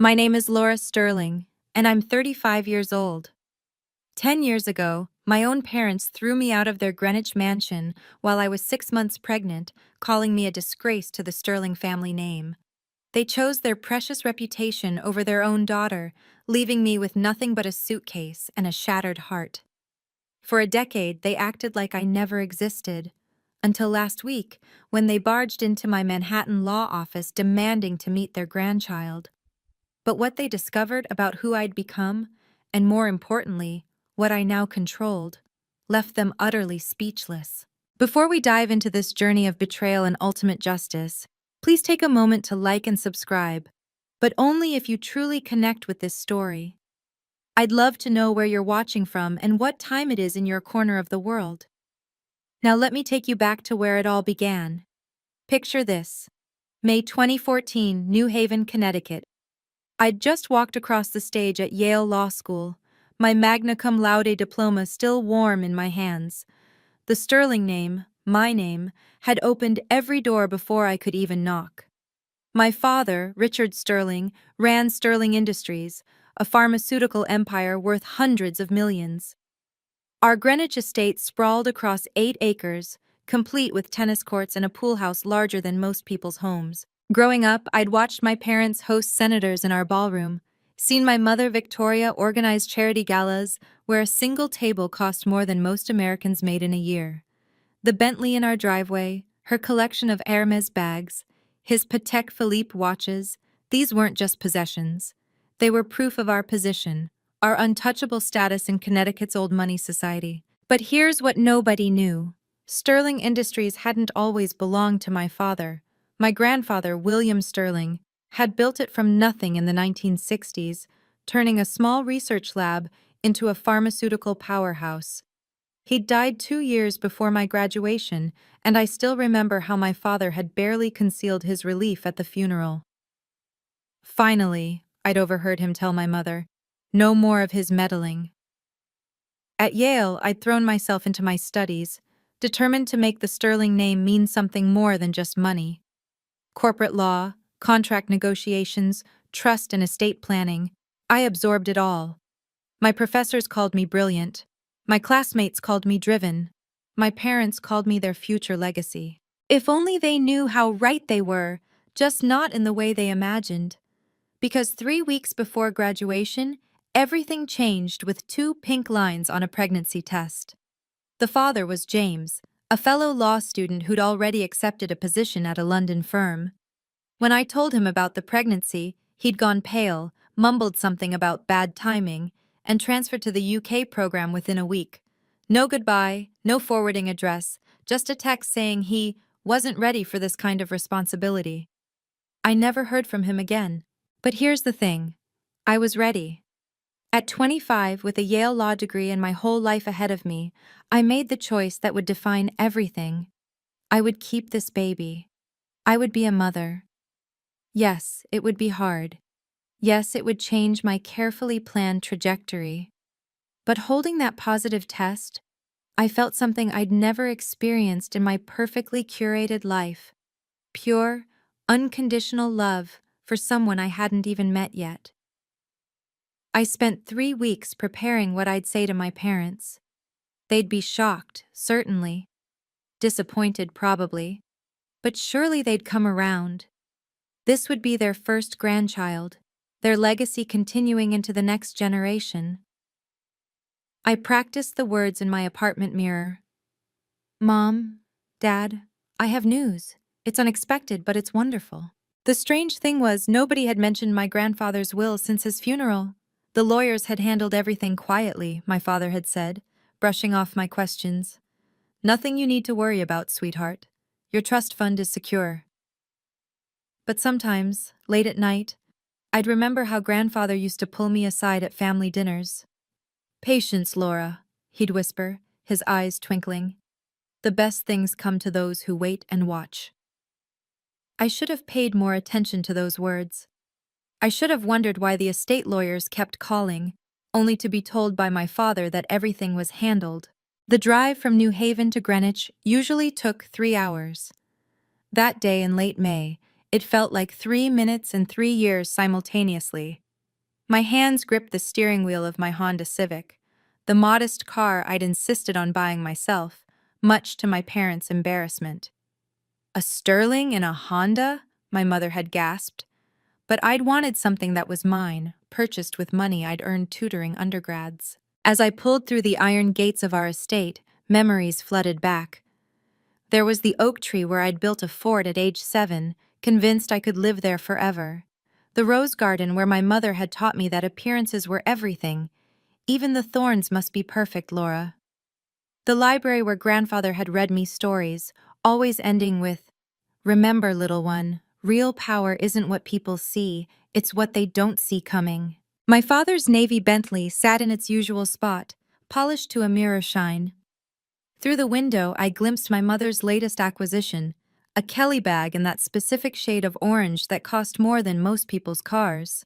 My name is Laura Sterling, and I'm 35 years old. 10 years ago, my own parents threw me out of their Greenwich mansion while I was 6 months pregnant, calling me a disgrace to the Sterling family name. They chose their precious reputation over their own daughter, leaving me with nothing but a suitcase and a shattered heart. For a decade, they acted like I never existed. Until last week, when they barged into my Manhattan law office demanding to meet their grandchild. But what they discovered about who I'd become, and more importantly, what I now controlled, left them utterly speechless. Before we dive into this journey of betrayal and ultimate justice, please take a moment to like and subscribe, but only if you truly connect with this story. I'd love to know where you're watching from and what time it is in your corner of the world. Now let me take you back to where it all began. Picture this. May 2014, New Haven, Connecticut. I'd just walked across the stage at Yale Law School, my magna cum laude diploma still warm in my hands. The Sterling name, my name, had opened every door before I could even knock. My father, Richard Sterling, ran Sterling Industries, a pharmaceutical empire worth hundreds of millions. Our Greenwich estate sprawled across 8 acres, complete with tennis courts and a pool house larger than most people's homes. Growing up, I'd watched my parents host senators in our ballroom, seen my mother Victoria organize charity galas where a single table cost more than most Americans made in a year. The Bentley in our driveway, her collection of Hermes bags, his Patek Philippe watches, these weren't just possessions. They were proof of our position, our untouchable status in Connecticut's old money society. But here's what nobody knew. Sterling Industries hadn't always belonged to my father. My grandfather, William Sterling, had built it from nothing in the 1960s, turning a small research lab into a pharmaceutical powerhouse. He'd died 2 years before my graduation, and I still remember how my father had barely concealed his relief at the funeral. Finally, I'd overheard him tell my mother, no more of his meddling. At Yale, I'd thrown myself into my studies, determined to make the Sterling name mean something more than just money. Corporate law, contract negotiations, trust and estate planning, I absorbed it all. My professors called me brilliant. My classmates called me driven. My parents called me their future legacy. If only they knew how right they were, just not in the way they imagined. Because 3 weeks before graduation, everything changed with 2 pink lines on a pregnancy test. The father was James, a fellow law student who'd already accepted a position at a London firm. When I told him about the pregnancy, he'd gone pale, mumbled something about bad timing, and transferred to the UK program within a week. No goodbye, no forwarding address, just a text saying he wasn't ready for this kind of responsibility. I never heard from him again. But here's the thing. I was ready. At 25, with a Yale law degree and my whole life ahead of me, I made the choice that would define everything. I would keep this baby. I would be a mother. Yes, it would be hard. Yes, it would change my carefully planned trajectory. But holding that positive test, I felt something I'd never experienced in my perfectly curated life. Pure, unconditional love for someone I hadn't even met yet. I spent 3 weeks preparing what I'd say to my parents. They'd be shocked, certainly. Disappointed, probably. But surely they'd come around. This would be their first grandchild, their legacy continuing into the next generation. I practiced the words in my apartment mirror. Mom, Dad, I have news. It's unexpected, but it's wonderful. The strange thing was, nobody had mentioned my grandfather's will since his funeral. The lawyers had handled everything quietly, my father had said, brushing off my questions. Nothing you need to worry about, sweetheart. Your trust fund is secure. But sometimes, late at night, I'd remember how grandfather used to pull me aside at family dinners. Patience, Laura, he'd whisper, his eyes twinkling. The best things come to those who wait and watch. I should have paid more attention to those words. I should have wondered why the estate lawyers kept calling, only to be told by my father that everything was handled. The drive from New Haven to Greenwich usually took 3 hours. That day in late May, It felt like 3 minutes and 3 years simultaneously. My hands gripped the steering wheel of my Honda Civic, the modest car I'd insisted on buying myself, much to my parents' embarrassment. A Sterling in a Honda? My mother had gasped. But I'd wanted something that was mine, purchased with money I'd earned tutoring undergrads. As I pulled through the iron gates of our estate, memories flooded back. There was the oak tree where I'd built a fort at age 7, convinced I could live there forever. The rose garden where my mother had taught me that appearances were everything. Even the thorns must be perfect, Laura. The library where grandfather had read me stories, always ending with, "Remember, little one, real power isn't what people see, it's what they don't see coming." My father's navy Bentley sat in its usual spot, polished to a mirror shine. Through the window, I glimpsed my mother's latest acquisition, a Kelly bag in that specific shade of orange that cost more than most people's cars.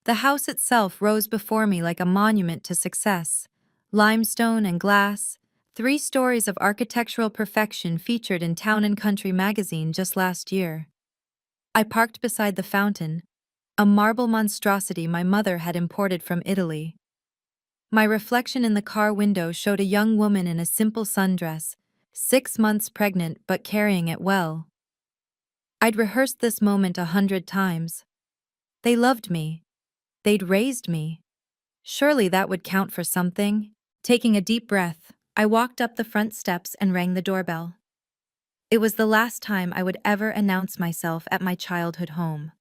The house itself rose before me like a monument to success. Limestone and glass, 3 stories of architectural perfection featured in Town and Country magazine just last year. I parked beside the fountain, a marble monstrosity my mother had imported from Italy. My reflection in the car window showed a young woman in a simple sundress, 6 months pregnant but carrying it well. I'd rehearsed this moment 100 times. They loved me. They'd raised me. Surely that would count for something. Taking a deep breath, I walked up the front steps and rang the doorbell. It was the last time I would ever announce myself at my childhood home.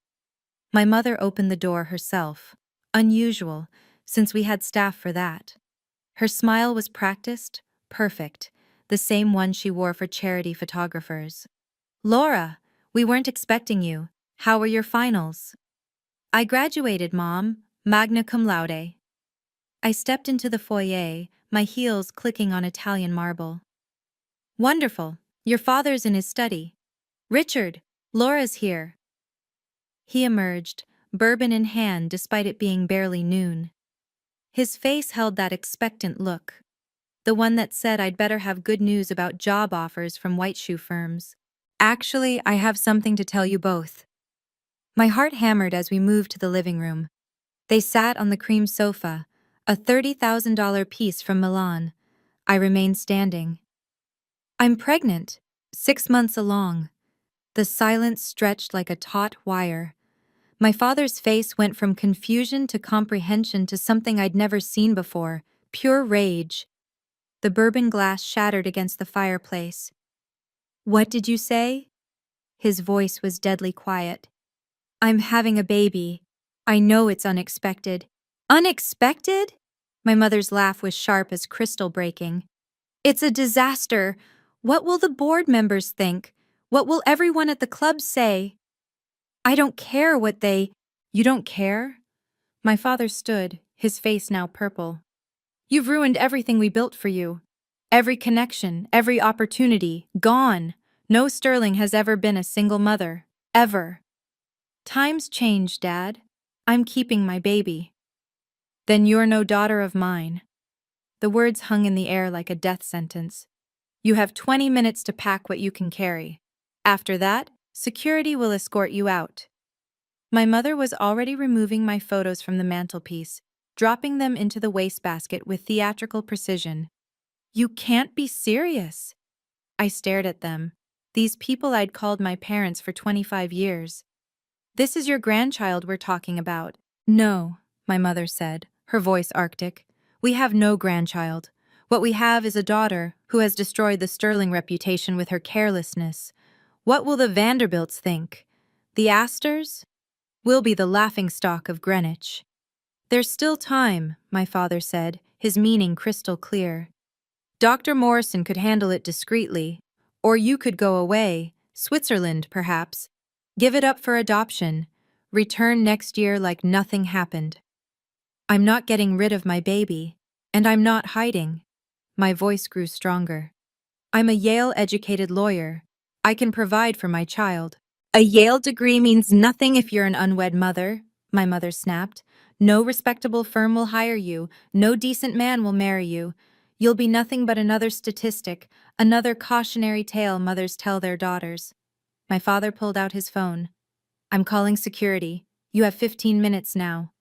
My mother opened the door herself, unusual, since we had staff for that. Her smile was practiced, perfect, the same one she wore for charity photographers. "Laura, we weren't expecting you. How were your finals?" "I graduated, Mom, magna cum laude." I stepped into the foyer, my heels clicking on Italian marble. "Wonderful. Your father's in his study. Richard, Laura's here." He emerged, bourbon in hand despite it being barely noon. His face held that expectant look, the one that said I'd better have good news about job offers from white shoe firms. "Actually, I have something to tell you both." My heart hammered as we moved to the living room. They sat on the cream sofa, a $30,000 piece from Milan. I remained standing. "I'm pregnant, 6 months along." The silence stretched like a taut wire. My father's face went from confusion to comprehension to something I'd never seen before, pure rage. The bourbon glass shattered against the fireplace. "What did you say?" His voice was deadly quiet. "I'm having a baby. I know it's unexpected." "Unexpected?" My mother's laugh was sharp as crystal breaking. "It's a disaster. What will the board members think? What will everyone at the club say?" "I don't care what they—" "You don't care?" My father stood, his face now purple. "You've ruined everything we built for you. Every connection, every opportunity, gone. No Sterling has ever been a single mother. Ever." "Times change, Dad. I'm keeping my baby." "Then you're no daughter of mine." The words hung in the air like a death sentence. "You have 20 minutes to pack what you can carry. After that, security will escort you out." My mother was already removing my photos from the mantelpiece, dropping them into the wastebasket with theatrical precision. "You can't be serious." I stared at them, these people I'd called my parents for 25 years. "This is your grandchild we're talking about." "No," my mother said, her voice arctic. "We have no grandchild. What we have is a daughter who has destroyed the Sterling reputation with her carelessness. What will the Vanderbilts think? The Astors? We'll be the laughingstock of Greenwich." "There's still time," my father said, his meaning crystal clear. "Dr. Morrison could handle it discreetly. Or you could go away, Switzerland perhaps. Give it up for adoption. Return next year like nothing happened." "I'm not getting rid of my baby. And I'm not hiding." My voice grew stronger. "I'm a Yale-educated lawyer. I can provide for my child." "A Yale degree means nothing if you're an unwed mother," my mother snapped. "No respectable firm will hire you. No decent man will marry you. You'll be nothing but another statistic, another cautionary tale mothers tell their daughters." My father pulled out his phone. I'm calling security. You have 15 minutes now.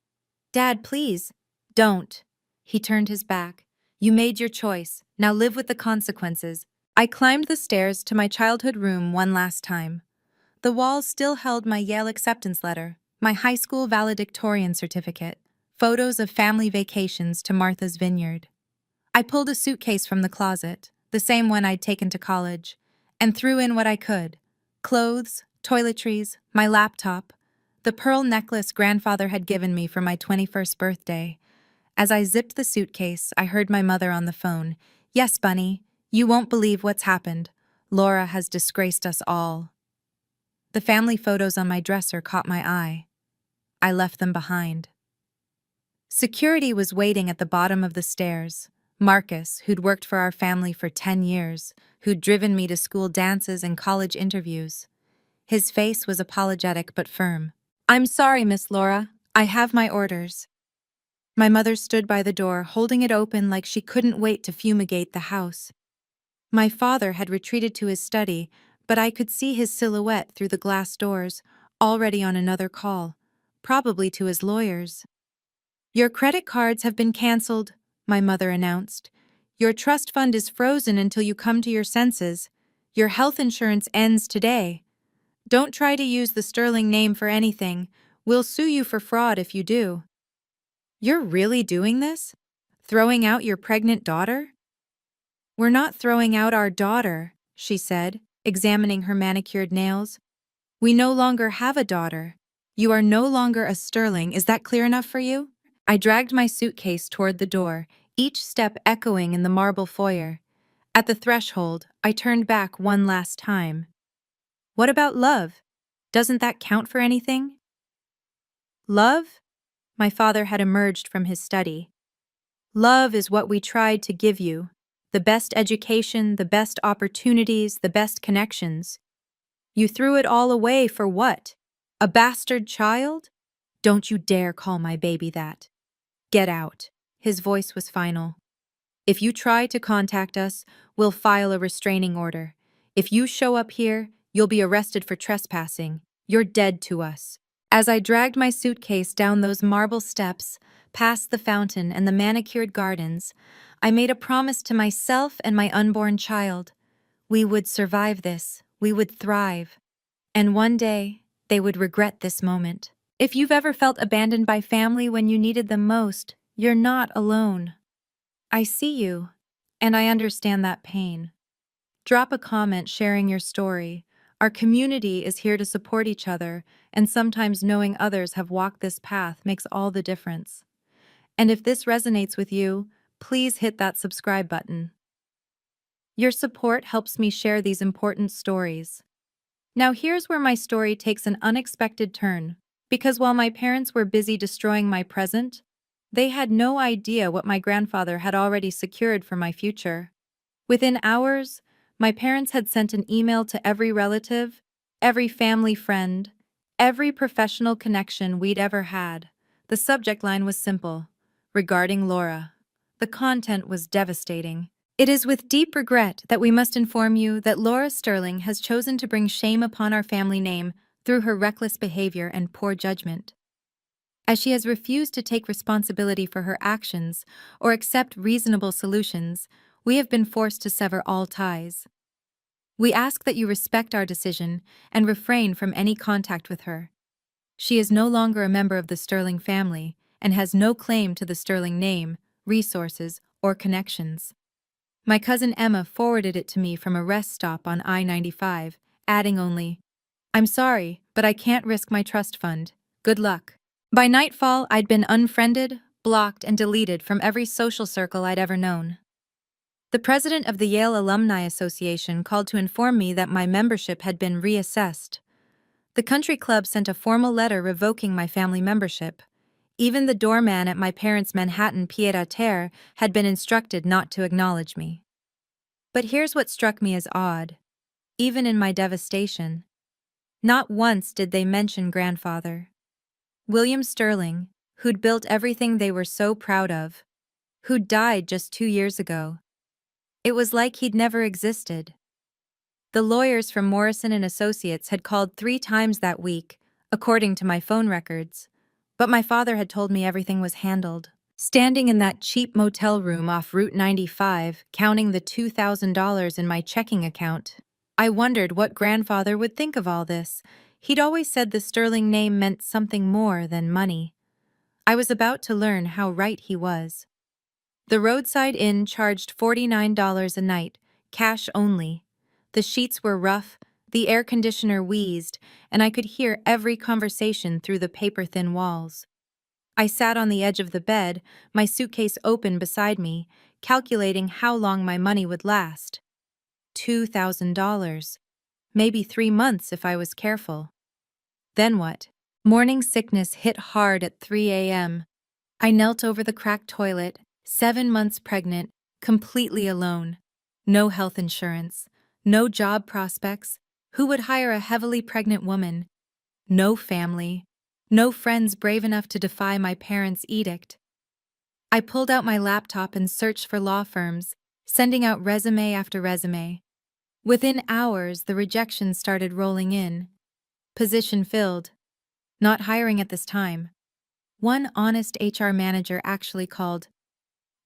Dad, please. Don't. He turned his back. You made your choice. Now live with the consequences. I climbed the stairs to my childhood room one last time. The walls still held my Yale acceptance letter, my high school valedictorian certificate, photos of family vacations to Martha's Vineyard. I pulled a suitcase from the closet, the same one I'd taken to college, and threw in what I could: clothes, toiletries, my laptop, the pearl necklace grandfather had given me for my 21st birthday. As I zipped the suitcase, I heard my mother on the phone. Yes, Bunny, you won't believe what's happened. Laura has disgraced us all. The family photos on my dresser caught my eye. I left them behind. Security was waiting at the bottom of the stairs. Marcus, who'd worked for our family for 10 years, who'd driven me to school dances and college interviews. His face was apologetic but firm. I'm sorry, Miss Laura. I have my orders. My mother stood by the door, holding it open like she couldn't wait to fumigate the house. My father had retreated to his study, but I could see his silhouette through the glass doors, already on another call, probably to his lawyers. Your credit cards have been canceled, my mother announced. Your trust fund is frozen until you come to your senses. Your health insurance ends today. Don't try to use the Sterling name for anything. We'll sue you for fraud if you do. You're really doing this? Throwing out your pregnant daughter? We're not throwing out our daughter, she said, examining her manicured nails. We no longer have a daughter. You are no longer a Sterling. Is that clear enough for you? I dragged my suitcase toward the door, each step echoing in the marble foyer. At the threshold, I turned back one last time. What about love? Doesn't that count for anything? Love? My father had emerged from his study. Love is what we tried to give you. The best education, the best opportunities, the best connections. You threw it all away for what? A bastard child? Don't you dare call my baby that. Get out. His voice was final. If you try to contact us, we'll file a restraining order. If you show up here, you'll be arrested for trespassing. You're dead to us. As I dragged my suitcase down those marble steps, past the fountain and the manicured gardens, I made a promise to myself and my unborn child. We would survive this. We would thrive. And one day, they would regret this moment. If you've ever felt abandoned by family when you needed them most, you're not alone. I see you, and I understand that pain. Drop a comment sharing your story. Our community is here to support each other, and sometimes knowing others have walked this path makes all the difference. And if this resonates with you, please hit that subscribe button. Your support helps me share these important stories. Now here's where my story takes an unexpected turn, because while my parents were busy destroying my present, they had no idea what my grandfather had already secured for my future. Within hours, my parents had sent an email to every relative, every family friend, every professional connection we'd ever had. The subject line was simple: regarding Laura. The content was devastating. It is with deep regret that we must inform you that Laura Sterling has chosen to bring shame upon our family name through her reckless behavior and poor judgment. As she has refused to take responsibility for her actions or accept reasonable solutions, we have been forced to sever all ties. We ask that you respect our decision and refrain from any contact with her. She is no longer a member of the Sterling family and has no claim to the Sterling name, resources, or connections. My cousin Emma forwarded it to me from a rest stop on I-95, adding only, "I'm sorry, but I can't risk my trust fund. Good luck." By nightfall, I'd been unfriended, blocked, and deleted from every social circle I'd ever known. The president of the Yale Alumni Association called to inform me that my membership had been reassessed. The country club sent a formal letter revoking my family membership. Even the doorman at my parents' Manhattan pied-à-terre had been instructed not to acknowledge me. But here's what struck me as odd. Even in my devastation, not once did they mention grandfather. William Sterling, who'd built everything they were so proud of, who died just 2 years ago. It was like he'd never existed. The lawyers from Morrison and Associates had called 3 times that week, according to my phone records. But my father had told me everything was handled. Standing in that cheap motel room off Route 95, counting the $2,000 in my checking account, I wondered what grandfather would think of all this. He'd always said the Sterling name meant something more than money. I was about to learn how right he was. The roadside inn charged $49 a night, cash only. The sheets were rough, the air conditioner wheezed, and I could hear every conversation through the paper-thin walls. I sat on the edge of the bed, my suitcase open beside me, calculating how long my money would last. $2,000. Maybe 3 months if I was careful. Then what? Morning sickness hit hard at 3 a.m. I knelt over the cracked toilet, 7 months pregnant, completely alone. No health insurance, no job prospects. Who would hire a heavily pregnant woman? No family, no friends brave enough to defy my parents' edict. I pulled out my laptop and searched for law firms, sending out resume after resume. Within hours, the rejections started rolling in. Position filled. Not hiring at this time. One honest HR manager actually called.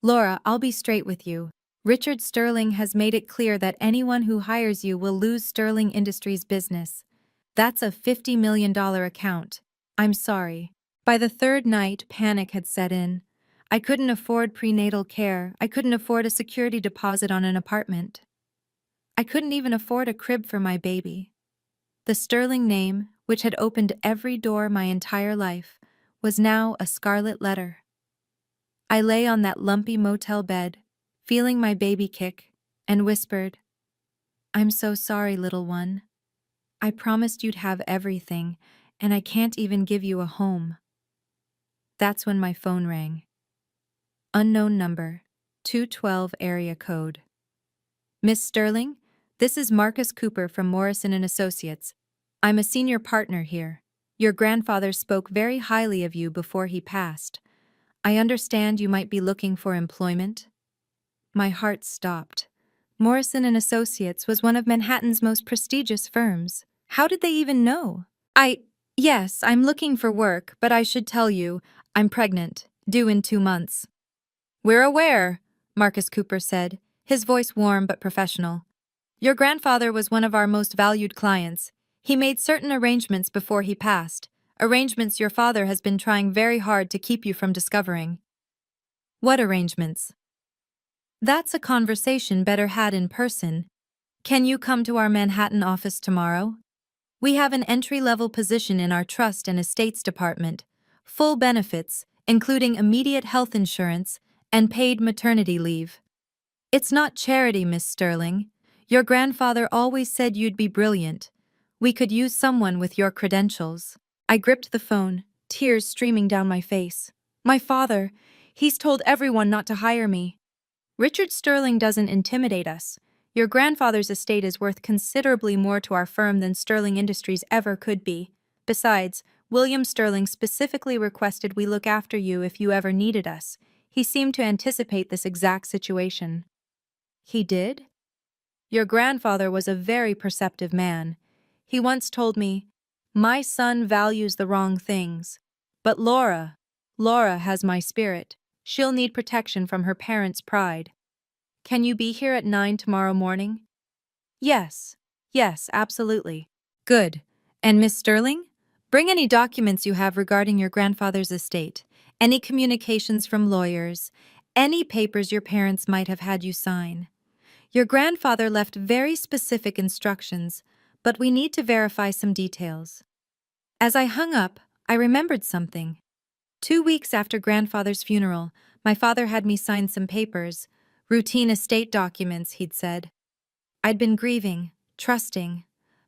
"Laura, I'll be straight with you. Richard Sterling has made it clear that anyone who hires you will lose Sterling Industries business. That's a $50 million account. I'm sorry." By the third night, panic had set in. I couldn't afford prenatal care. I couldn't afford a security deposit on an apartment. I couldn't even afford a crib for my baby. The Sterling name, which had opened every door my entire life, was now a scarlet letter. I lay on that lumpy motel bed, feeling my baby kick, and whispered, "I'm so sorry, little one. I promised you'd have everything, and I can't even give you a home." That's when my phone rang. Unknown number, 212 area code. "Miss Sterling, this is Marcus Cooper from Morrison & Associates. I'm a senior partner here. Your grandfather spoke very highly of you before he passed. I understand you might be looking for employment." My heart stopped. Morrison & Associates was one of Manhattan's most prestigious firms. How did they even know? Yes, I'm looking for work, but I should tell you, I'm pregnant, due in 2 months. "We're aware," Marcus Cooper said, his voice warm but professional. "Your grandfather was one of our most valued clients. He made certain arrangements before he passed, arrangements your father has been trying very hard to keep you from discovering." "What arrangements?" "That's a conversation better had in person. Can you come to our Manhattan office tomorrow? We have an entry-level position in our trust and estates department, full benefits, including immediate health insurance and paid maternity leave. It's not charity, Miss Sterling. Your grandfather always said you'd be brilliant. We could use someone with your credentials." I gripped the phone, tears streaming down my face. "My father, he's told everyone not to hire me." "Richard Sterling doesn't intimidate us. Your grandfather's estate is worth considerably more to our firm than Sterling Industries ever could be. Besides, William Sterling specifically requested we look after you if you ever needed us. He seemed to anticipate this exact situation." "He did?" "Your grandfather was a very perceptive man. He once told me, 'My son values the wrong things. But Laura has my spirit. She'll need protection from her parents' pride. Can you be here at 9 tomorrow morning?'" Yes, absolutely." "Good. And Miss Sterling? Bring any documents you have regarding your grandfather's estate, any communications from lawyers, any papers your parents might have had you sign. Your grandfather left very specific instructions, but we need to verify some details." As I hung up, I remembered something. 2 weeks after grandfather's funeral, my father had me sign some papers, routine estate documents, he'd said. I'd been grieving, trusting,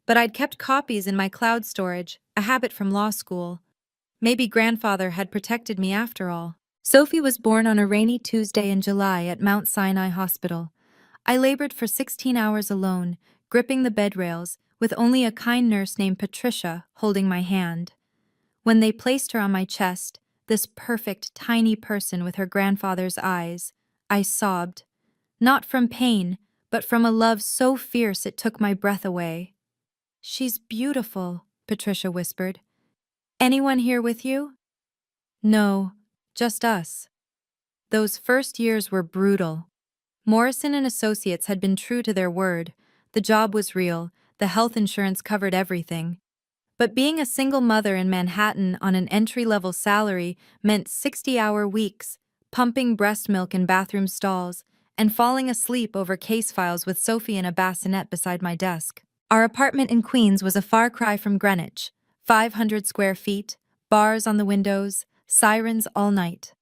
but I'd kept copies in my cloud storage, a habit from law school. Maybe grandfather had protected me after all. Sophie was born on a rainy Tuesday in July at Mount Sinai Hospital. I labored for 16 hours alone, gripping the bed rails, with only a kind nurse named Patricia holding my hand. When they placed her on my chest, this perfect, tiny person with her grandfather's eyes, I sobbed. Not from pain, but from a love so fierce it took my breath away. "She's beautiful," Patricia whispered. Anyone here with you? No, just us. Those first years were brutal. Morrison and Associates had been true to their word. The job was real, the health insurance covered everything. But being a single mother in Manhattan on an entry-level salary meant 60-hour weeks, pumping breast milk in bathroom stalls, and falling asleep over case files with Sophie in a bassinet beside my desk. Our apartment in Queens was a far cry from Greenwich, 500 square feet, bars on the windows, sirens all night.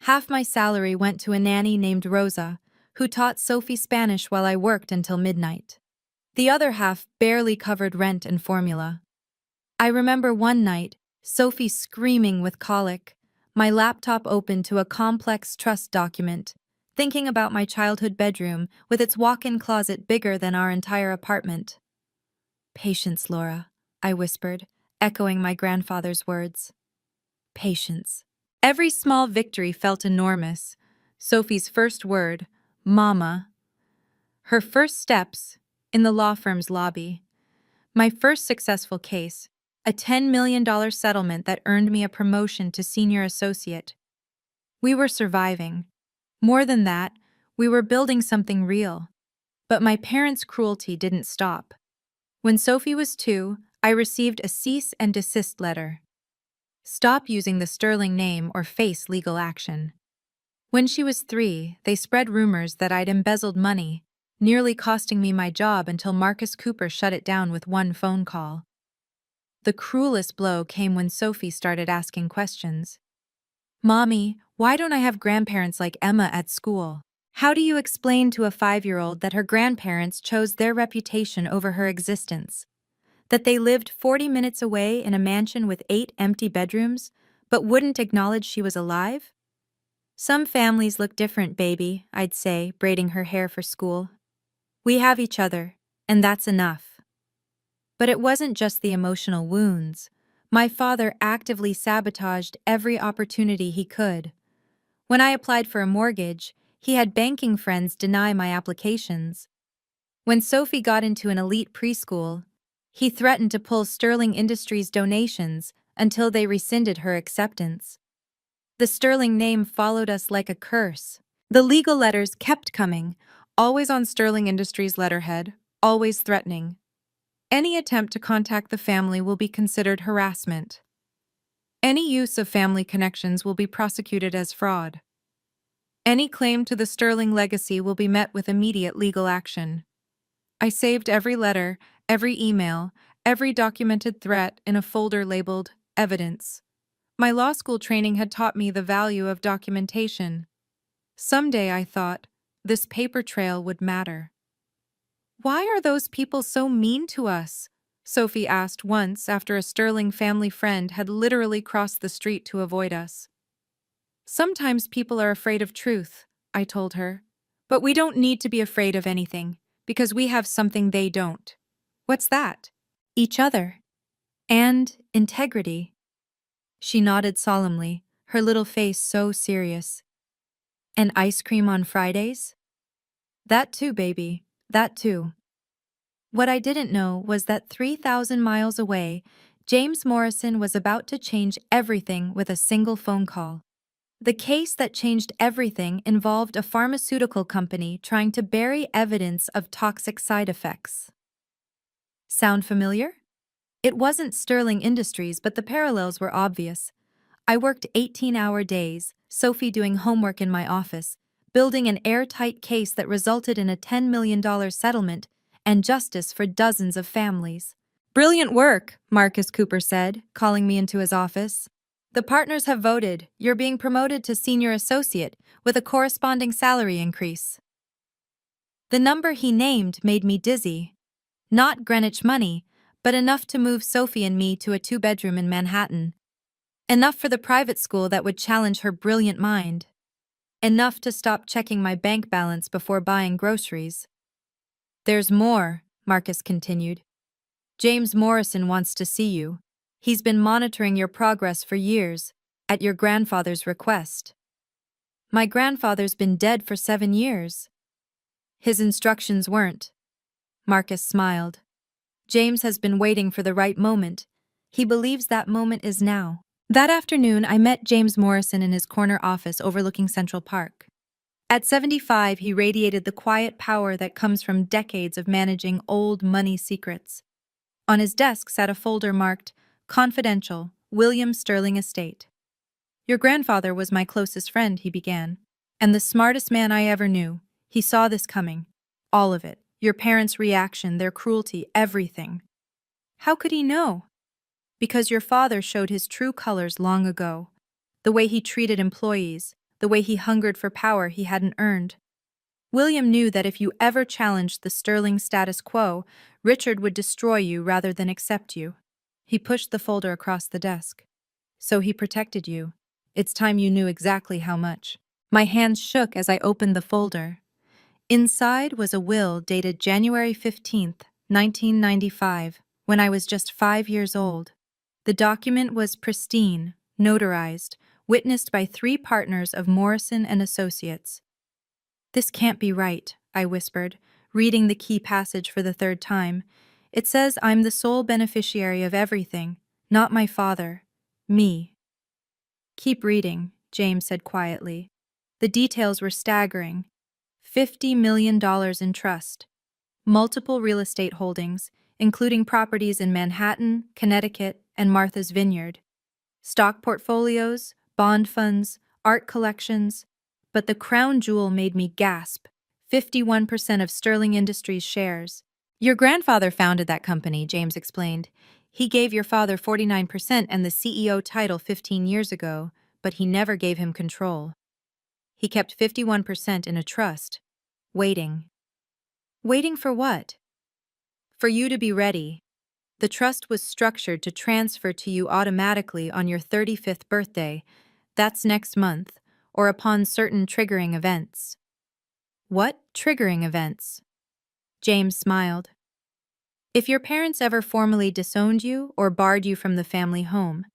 Half my salary went to a nanny named Rosa, who taught Sophie Spanish while I worked until midnight. The other half barely covered rent and formula. I remember one night, Sophie screaming with colic, my laptop open to a complex trust document, thinking about my childhood bedroom with its walk-in closet bigger than our entire apartment. "Patience, Laura," I whispered, echoing my grandfather's words. Patience. Every small victory felt enormous. Sophie's first word, Mama. Her first steps, in the law firm's lobby. My first successful case, a $10 million settlement that earned me a promotion to senior associate. We were surviving. More than that, we were building something real. But my parents' cruelty didn't stop. When Sophie was 2, I received a cease and desist letter. Stop using the Sterling name or face legal action. When she was 3, they spread rumors that I'd embezzled money, nearly costing me my job until Marcus Cooper shut it down with one phone call. The cruelest blow came when Sophie started asking questions. "Mommy, why don't I have grandparents like Emma at school? How do you explain to a 5-year-old that her grandparents chose their reputation over her existence? That they lived 40 minutes away in a mansion with 8 empty bedrooms, but wouldn't acknowledge she was alive?" "Some families look different, baby," I'd say, braiding her hair for school. "We have each other, and that's enough." But it wasn't just the emotional wounds. My father actively sabotaged every opportunity he could. When I applied for a mortgage, he had banking friends deny my applications. When Sophie got into an elite preschool, he threatened to pull Sterling Industries donations until they rescinded her acceptance. The Sterling name followed us like a curse. The legal letters kept coming, always on Sterling Industries' letterhead, always threatening. Any attempt to contact the family will be considered harassment. Any use of family connections will be prosecuted as fraud. Any claim to the Sterling legacy will be met with immediate legal action. I saved every letter, every email, every documented threat in a folder labeled Evidence. My law school training had taught me the value of documentation. Someday, I thought, this paper trail would matter. "Why are those people so mean to us?" Sophie asked once after a Sterling family friend had literally crossed the street to avoid us. "Sometimes people are afraid of truth," I told her. "But we don't need to be afraid of anything, because we have something they don't." "What's that?" "Each other. And integrity." She nodded solemnly, her little face so serious. "And ice cream on Fridays?" "That too, baby, that too." What I didn't know was that 3,000 miles away, James Morrison was about to change everything with a single phone call. The case that changed everything involved a pharmaceutical company trying to bury evidence of toxic side effects. Sound familiar? It wasn't Sterling Industries, but the parallels were obvious. I worked 18-hour days, Sophie doing homework in my office, building an airtight case that resulted in a $10 million settlement and justice for dozens of families. "Brilliant work," Marcus Cooper said, calling me into his office. "The partners have voted. You're being promoted to senior associate with a corresponding salary increase." The number he named made me dizzy. Not Greenwich money, but enough to move Sophie and me to a 2-bedroom in Manhattan. Enough for the private school that would challenge her brilliant mind. Enough to stop checking my bank balance before buying groceries. "There's more," Marcus continued. "James Morrison wants to see you. He's been monitoring your progress for years, at your grandfather's request." "My grandfather's been dead for 7 years." "His instructions weren't." Marcus smiled. "James has been waiting for the right moment. He believes that moment is now. That afternoon, I met James Morrison in his corner office overlooking Central Park. At 75, he radiated the quiet power that comes from decades of managing old money secrets. On his desk sat a folder marked, Confidential, William Sterling Estate. Your grandfather was my closest friend, he began, and the smartest man I ever knew. He saw this coming. All of it. Your parents' reaction, their cruelty, everything. How could he know? Because your father showed his true colors long ago. The way he treated employees, the way he hungered for power he hadn't earned. William knew that if you ever challenged the Sterling status quo, Richard would destroy you rather than accept you. He pushed the folder across the desk. So he protected you. It's time you knew exactly how much. My hands shook as I opened the folder. Inside was a will dated January 15th, 1995, when I was just 5 years old. The document was pristine, notarized, witnessed by 3 partners of Morrison and Associates. This can't be right, I whispered, reading the key passage for the 3rd time. It says I'm the sole beneficiary of everything, not my father. Me. Keep reading, James said quietly. The details were staggering. $50 million in trust. Multiple real estate holdings, including properties in Manhattan, Connecticut, and Martha's Vineyard. Stock portfolios, bond funds, art collections. But the crown jewel made me gasp. 51% of Sterling Industries shares. Your grandfather founded that company, James explained. He gave your father 49% and the CEO title 15 years ago, but he never gave him control. He kept 51% in a trust, waiting. Waiting for what? For you to be ready. The trust was structured to transfer to you automatically on your 35th birthday, that's next month, or upon certain triggering events. What triggering events? James smiled. If your parents ever formally disowned you or barred you from the family home,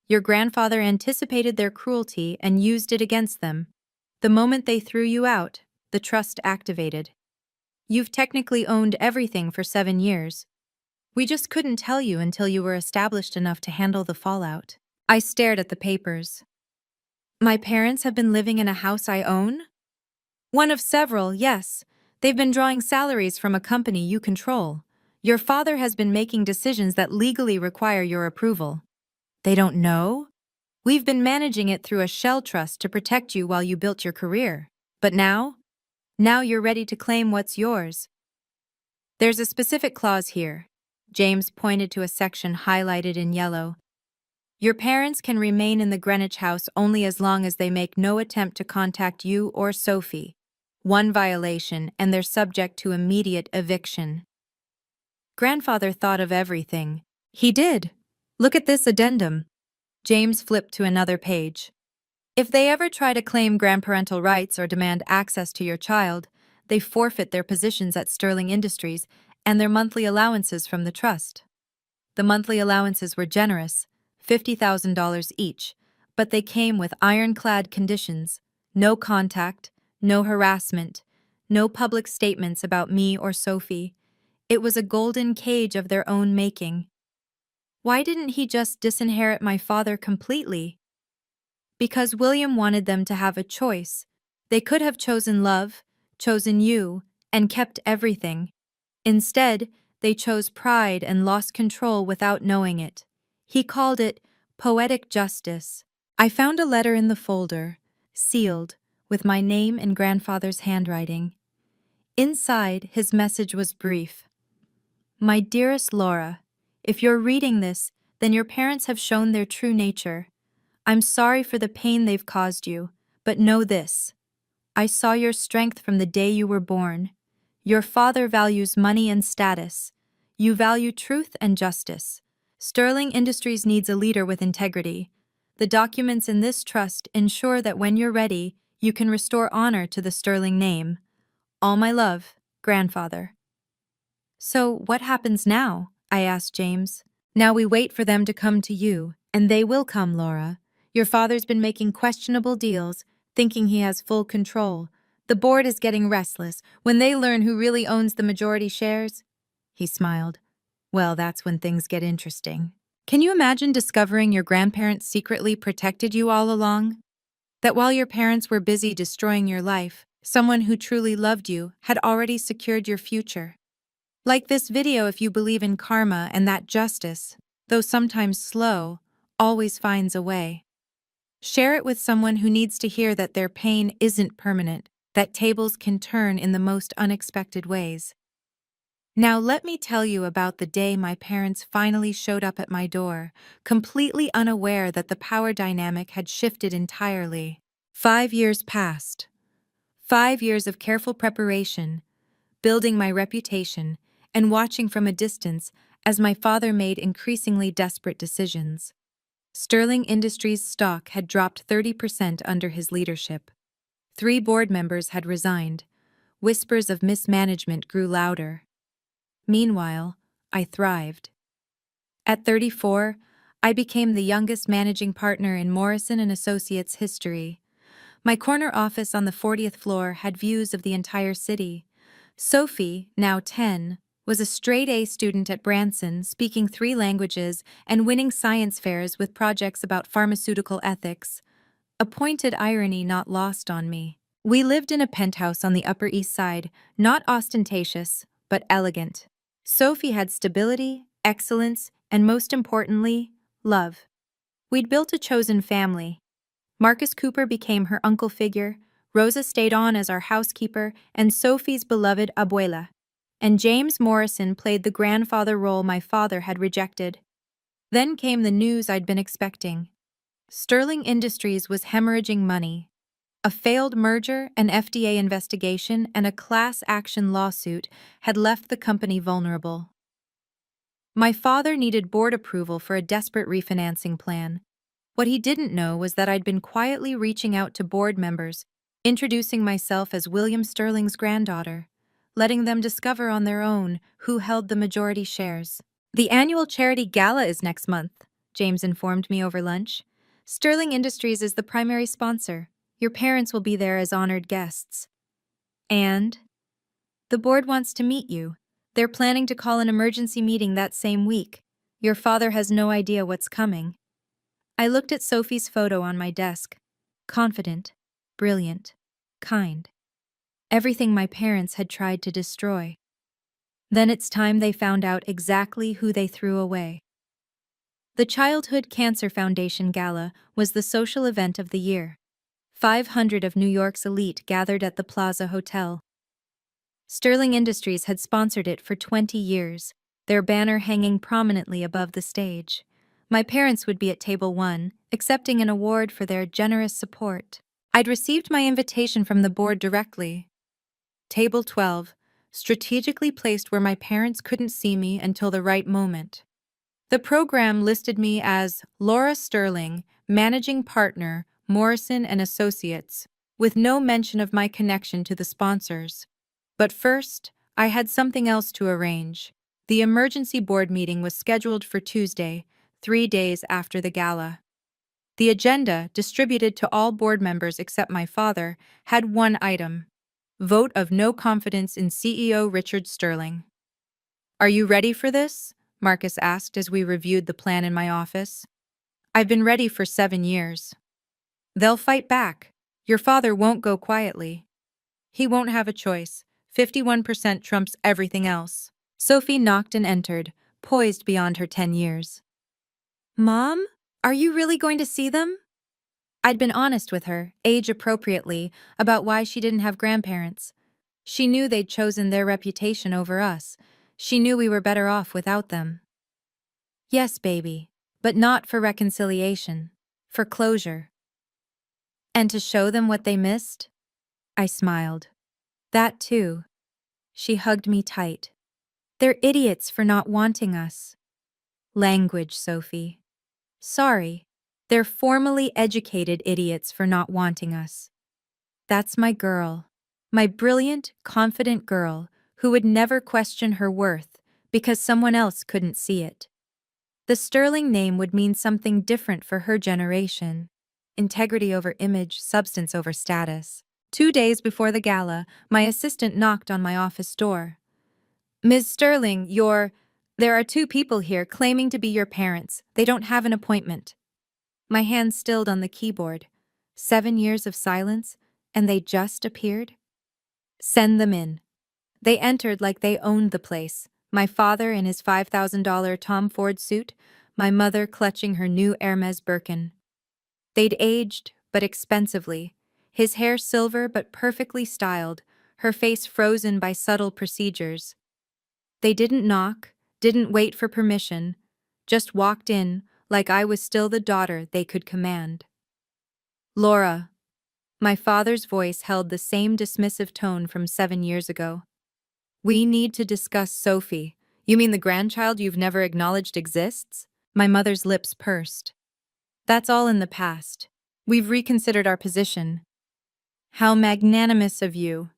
your grandfather anticipated their cruelty and used it against them. The moment they threw you out, the trust activated. You've technically owned everything for 7 years. We just couldn't tell you until you were established enough to handle the fallout. I stared at the papers. My parents have been living in a house I own? One of several, yes. They've been drawing salaries from a company you control. Your father has been making decisions that legally require your approval. They don't know? We've been managing it through a shell trust to protect you while you built your career. But now? Now you're ready to claim what's yours. There's a specific clause here. James pointed to a section highlighted in yellow. Your parents can remain in the Greenwich house only as long as they make no attempt to contact you or Sophie. One violation, and they're subject to immediate eviction. Grandfather thought of everything. He did. Look at this addendum. James flipped to another page. If they ever try to claim grandparental rights or demand access to your child, they forfeit their positions at Sterling Industries and their monthly allowances from the trust. The monthly allowances were generous, $50,000 each, but they came with ironclad conditions: no contact, no harassment, no public statements about me or Sophie. It was a golden cage of their own making. Why didn't he just disinherit my father completely? Because William wanted them to have a choice. They could have chosen love, chosen you, and kept everything. Instead, they chose pride and lost control without knowing it. He called it poetic justice. I found a letter in the folder, sealed, with my name in grandfather's handwriting. Inside, his message was brief. My dearest Laura, if you're reading this, then your parents have shown their true nature. I'm sorry for the pain they've caused you, but know this. I saw your strength from the day you were born. Your father values money and status. You value truth and justice. Sterling Industries needs a leader with integrity. The documents in this trust ensure that when you're ready, you can restore honor to the Sterling name. All my love, Grandfather. So what happens now? I asked James. Now we wait for them to come to you, and they will come, Laura. Your father's been making questionable deals, thinking he has full control. The board is getting restless when they learn who really owns the majority shares. He smiled. Well, that's when things get interesting. Can you imagine discovering your grandparents secretly protected you all along? That while your parents were busy destroying your life, someone who truly loved you had already secured your future? Like this video if you believe in karma and that justice, though sometimes slow, always finds a way. Share it with someone who needs to hear that their pain isn't permanent, that tables can turn in the most unexpected ways. Now let me tell you about the day my parents finally showed up at my door, completely unaware that the power dynamic had shifted entirely. 5 years passed. 5 years of careful preparation, building my reputation, and watching from a distance as my father made increasingly desperate decisions. Sterling Industries' stock had dropped 30% under his leadership. 3 board members had resigned. Whispers of mismanagement grew louder. Meanwhile, I thrived. At 34, I became the youngest managing partner in Morrison & Associates history. My corner office on the 40th floor had views of the entire city. Sophie, now 10, was a straight-A student at Branson, speaking 3 languages and winning science fairs with projects about pharmaceutical ethics. A pointed irony not lost on me. We lived in a penthouse on the Upper East Side, not ostentatious, but elegant. Sophie had stability, excellence, and most importantly, love. We'd built a chosen family. Marcus Cooper became her uncle figure, Rosa stayed on as our housekeeper, and Sophie's beloved abuela. And James Morrison played the grandfather role my father had rejected. Then came the news I'd been expecting. Sterling Industries was hemorrhaging money. A failed merger, an FDA investigation, and a class action lawsuit had left the company vulnerable. My father needed board approval for a desperate refinancing plan. What he didn't know was that I'd been quietly reaching out to board members, introducing myself as William Sterling's granddaughter, letting them discover on their own who held the majority shares. The annual charity gala is next month, James informed me over lunch. Sterling Industries is the primary sponsor. Your parents will be there as honored guests. And the board wants to meet you. They're planning to call an emergency meeting that same week. Your father has no idea what's coming. I looked at Sophie's photo on my desk. Confident, brilliant, kind. Everything my parents had tried to destroy. Then it's time they found out exactly who they threw away. The Childhood Cancer Foundation Gala was the social event of the year. 500 of New York's elite gathered at the Plaza Hotel. Sterling Industries had sponsored it for 20 years, their banner hanging prominently above the stage. My parents would be at Table 1, accepting an award for their generous support. I'd received my invitation from the board directly. Table 12, strategically placed where my parents couldn't see me until the right moment. The program listed me as Laura Sterling, Managing Partner, Morrison & Associates, with no mention of my connection to the sponsors. But first, I had something else to arrange. The emergency board meeting was scheduled for Tuesday, 3 days after the gala. The agenda, distributed to all board members except my father, had one item: vote of no confidence in CEO Richard Sterling. "Are you ready for this?" Marcus asked as we reviewed the plan in my office. "I've been ready for 7 years. They'll fight back. Your father won't go quietly. He won't have a choice. 51% trumps everything else." Sophie knocked and entered, poised beyond her 10 years. "Mom, are you really going to see them?" I'd been honest with her, age appropriately, about why she didn't have grandparents. She knew they'd chosen their reputation over us. She knew we were better off without them. "Yes, baby, but not for reconciliation, for closure." "And to show them what they missed?" I smiled. "That too." She hugged me tight. "They're idiots for not wanting us." Language, Sophie. Sorry, they're formally educated idiots for not wanting us. That's my girl. My brilliant, confident girl who would never question her worth because someone else couldn't see it. The Sterling name would mean something different for her generation. Integrity over image, substance over status. 2 days before the gala, my assistant knocked on my office door. "Ms. Sterling, There are two people here claiming to be your parents. They don't have an appointment. My hand stilled on the keyboard. 7 years of silence, and they just appeared? Send them in. They entered like they owned the place. My father in his $5,000 Tom Ford suit, my mother clutching her new Hermes Birkin. They'd aged, but expensively. His hair silver but perfectly styled, her face frozen by subtle procedures. They didn't knock, didn't wait for permission, just walked in like I was still the daughter they could command. Laura. My father's voice held the same dismissive tone from 7 years ago. We need to discuss Sophie. You mean the grandchild you've never acknowledged exists? My mother's lips pursed. That's all in the past. We've reconsidered our position. How magnanimous of you.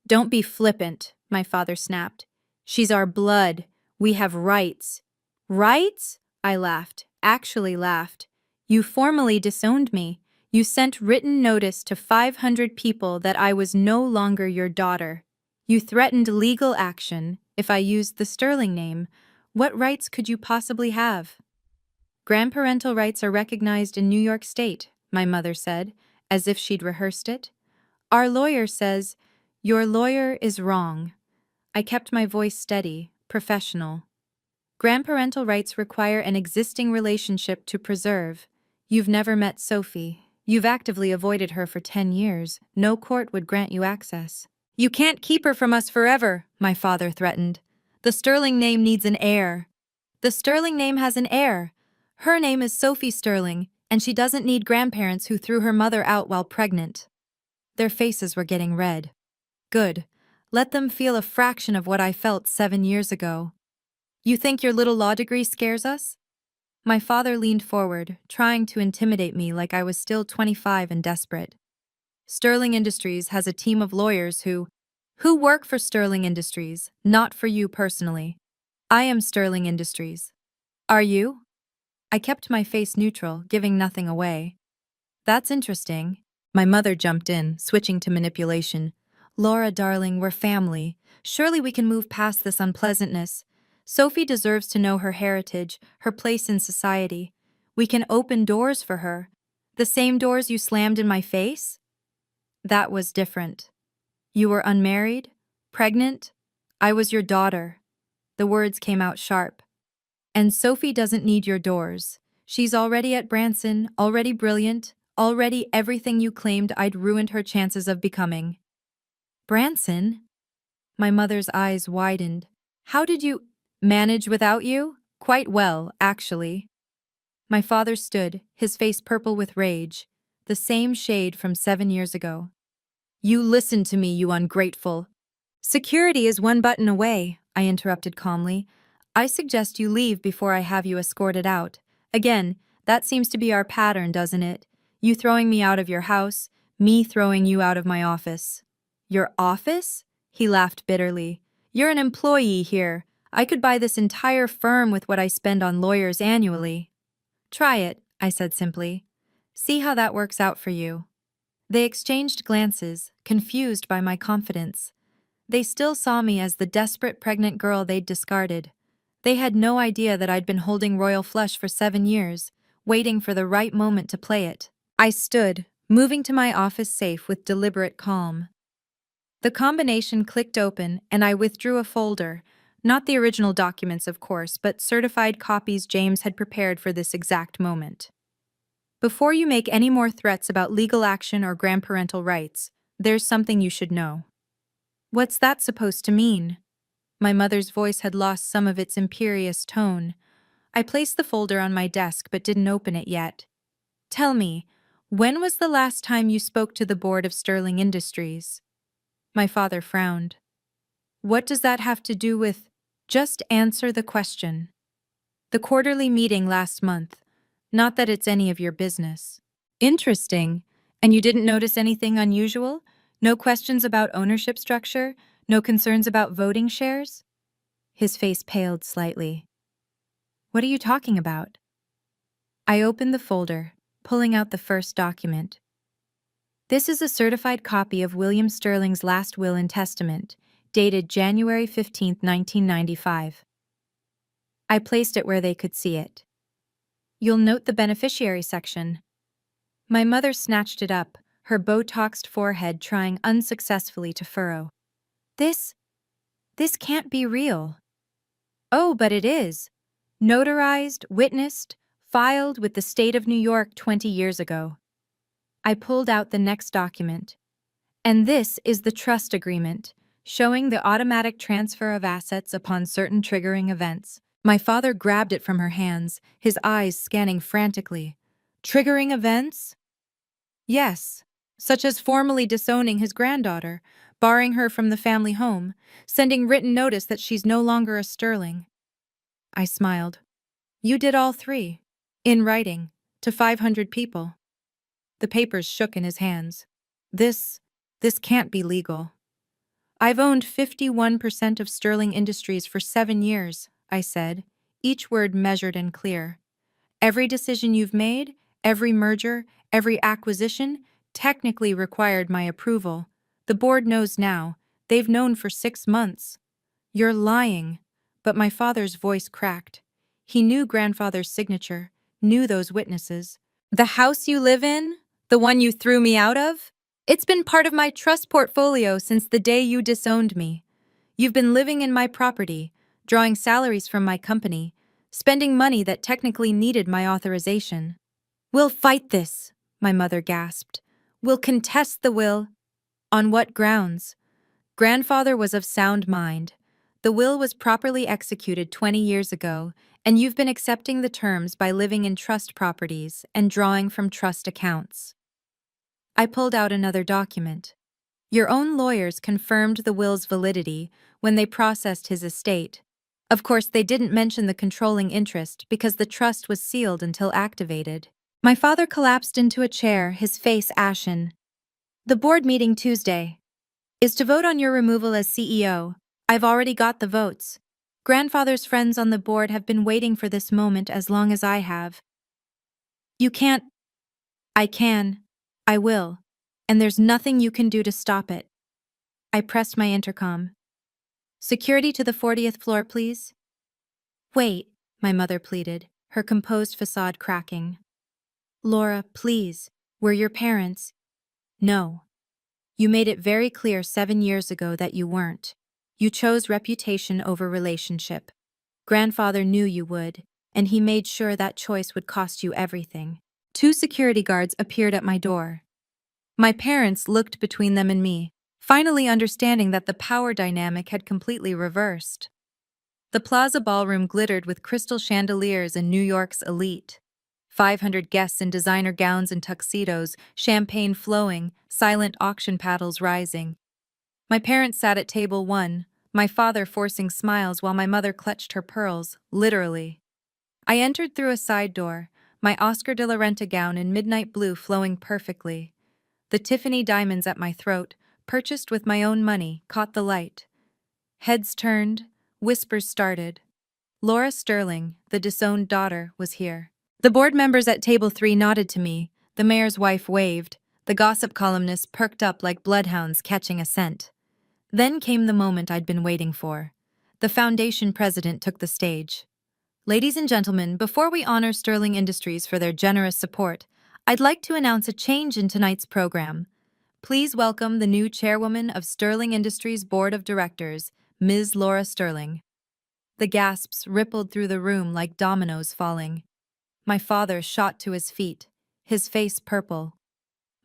Don't be flippant, my father snapped. She's our blood. We have rights. Rights? I laughed, actually laughed. You formally disowned me. You sent written notice to 500 people that I was no longer your daughter. You threatened legal action if I used the Sterling name. What rights could you possibly have? Grandparental rights are recognized in New York State, my mother said, as if she'd rehearsed it. Our lawyer says, your lawyer is wrong. I kept my voice steady, professional. Grandparental rights require an existing relationship to preserve. You've never met Sophie. You've actively avoided her for 10 years. No court would grant you access. You can't keep her from us forever, my father threatened. The Sterling name needs an heir. The Sterling name has an heir. Her name is Sophie Sterling, and she doesn't need grandparents who threw her mother out while pregnant. Their faces were getting red. Good. Let them feel a fraction of what I felt 7 years ago. You think your little law degree scares us? My father leaned forward, trying to intimidate me like I was still 25 and desperate. Sterling Industries has a team of lawyers who work for Sterling Industries, not for you personally. I am Sterling Industries. Are you? I kept my face neutral, giving nothing away. That's interesting. My mother jumped in, switching to manipulation. Laura, darling, we're family. Surely we can move past this unpleasantness. Sophie deserves to know her heritage, her place in society. We can open doors for her. The same doors you slammed in my face? That was different. You were unmarried? Pregnant? I was your daughter. The words came out sharp. And Sophie doesn't need your doors. She's already at Branson, already brilliant, already everything you claimed I'd ruined her chances of becoming. Branson? My mother's eyes widened. How did you manage without you? Quite well, actually. My father stood, his face purple with rage, the same shade from 7 years ago. You listen to me, you ungrateful. Security is one button away, I interrupted calmly. I suggest you leave before I have you escorted out. Again, that seems to be our pattern, doesn't it? You throwing me out of your house, me throwing you out of my office. Your office? He laughed bitterly. You're an employee here. I could buy this entire firm with what I spend on lawyers annually. Try it, I said simply. See how that works out for you. They exchanged glances, confused by my confidence. They still saw me as the desperate pregnant girl they'd discarded. They had no idea that I'd been holding royal flush for 7 years, waiting for the right moment to play it. I stood, moving to my office safe with deliberate calm. The combination clicked open and I withdrew a folder, not the original documents, of course, but certified copies James had prepared for this exact moment. Before you make any more threats about legal action or grandparental rights, there's something you should know. What's that supposed to mean? My mother's voice had lost some of its imperious tone. I placed the folder on my desk but didn't open it yet. Tell me, when was the last time you spoke to the board of Sterling Industries? My father frowned. What does that have to do with? Just answer the question. The quarterly meeting last month. Not that it's any of your business. Interesting. And you didn't notice anything unusual? No questions about ownership structure? No concerns about voting shares? His face paled slightly. What are you talking about? I opened the folder, pulling out the first document. This is a certified copy of William Sterling's last will and testament, dated January 15, 1995. I placed it where they could see it. You'll note the beneficiary section. My mother snatched it up, her Botoxed forehead trying unsuccessfully to furrow. This can't be real. Oh, but it is. Notarized, witnessed, filed with the state of New York 20 years ago. I pulled out the next document. And this is the trust agreement, showing the automatic transfer of assets upon certain triggering events. My father grabbed it from her hands, his eyes scanning frantically. Triggering events? Yes, such as formally disowning his granddaughter, barring her from the family home, sending written notice that she's no longer a Sterling. I smiled. You did all three. In writing, to 500 people. The papers shook in his hands. This can't be legal. I've owned 51% of Sterling Industries for 7 years, I said, each word measured and clear. Every decision you've made, every merger, every acquisition, technically required my approval. The board knows now. They've known for 6 months. You're lying. But my father's voice cracked. He knew grandfather's signature, knew those witnesses. The house you live in? The one you threw me out of? It's been part of my trust portfolio since the day you disowned me. You've been living in my property, drawing salaries from my company, spending money that technically needed my authorization. We'll fight this, my mother gasped. We'll contest the will. On what grounds? Grandfather was of sound mind. The will was properly executed 20 years ago, and you've been accepting the terms by living in trust properties and drawing from trust accounts. I pulled out another document. Your own lawyers confirmed the will's validity when they processed his estate. Of course, they didn't mention the controlling interest because the trust was sealed until activated. My father collapsed into a chair, his face ashen. The board meeting Tuesday is to vote on your removal as CEO. I've already got the votes. Grandfather's friends on the board have been waiting for this moment as long as I have. You can't. I can. I will. And there's nothing you can do to stop it. I pressed my intercom. Security to the 40th floor, please. Wait, my mother pleaded, her composed facade cracking. Laura, please. We're your parents. No. You made it very clear 7 years ago that you weren't. You chose reputation over relationship. Grandfather knew you would, and he made sure that choice would cost you everything. 2 security guards appeared at my door. My parents looked between them and me, finally understanding that the power dynamic had completely reversed. The plaza ballroom glittered with crystal chandeliers and New York's elite. 500 guests in designer gowns and tuxedos, champagne flowing, silent auction paddles rising. My parents sat at table 1, my father forcing smiles while my mother clutched her pearls, literally. I entered through a side door, my Oscar de la Renta gown in midnight blue flowing perfectly. The Tiffany diamonds at my throat, purchased with my own money, caught the light. Heads turned, whispers started. Laura Sterling, the disowned daughter, was here. The board members at table 3 nodded to me, the mayor's wife waved, the gossip columnists perked up like bloodhounds catching a scent. Then came the moment I'd been waiting for. The foundation president took the stage. Ladies and gentlemen, before we honor Sterling Industries for their generous support, I'd like to announce a change in tonight's program. Please welcome the new chairwoman of Sterling Industries Board of Directors, Ms. Laura Sterling. The gasps rippled through the room like dominoes falling. My father shot to his feet, his face purple.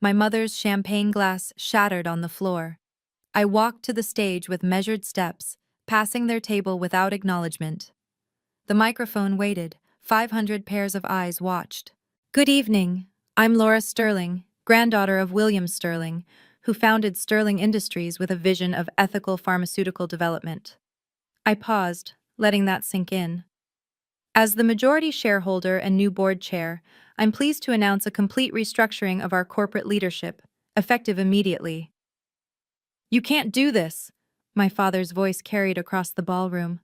My mother's champagne glass shattered on the floor. I walked to the stage with measured steps, passing their table without acknowledgement. The microphone waited, 500 pairs of eyes watched. Good evening, I'm Laura Sterling, granddaughter of William Sterling, who founded Sterling Industries with a vision of ethical pharmaceutical development. I paused, letting that sink in. As the majority shareholder and new board chair, I'm pleased to announce a complete restructuring of our corporate leadership, effective immediately. You can't do this, my father's voice carried across the ballroom.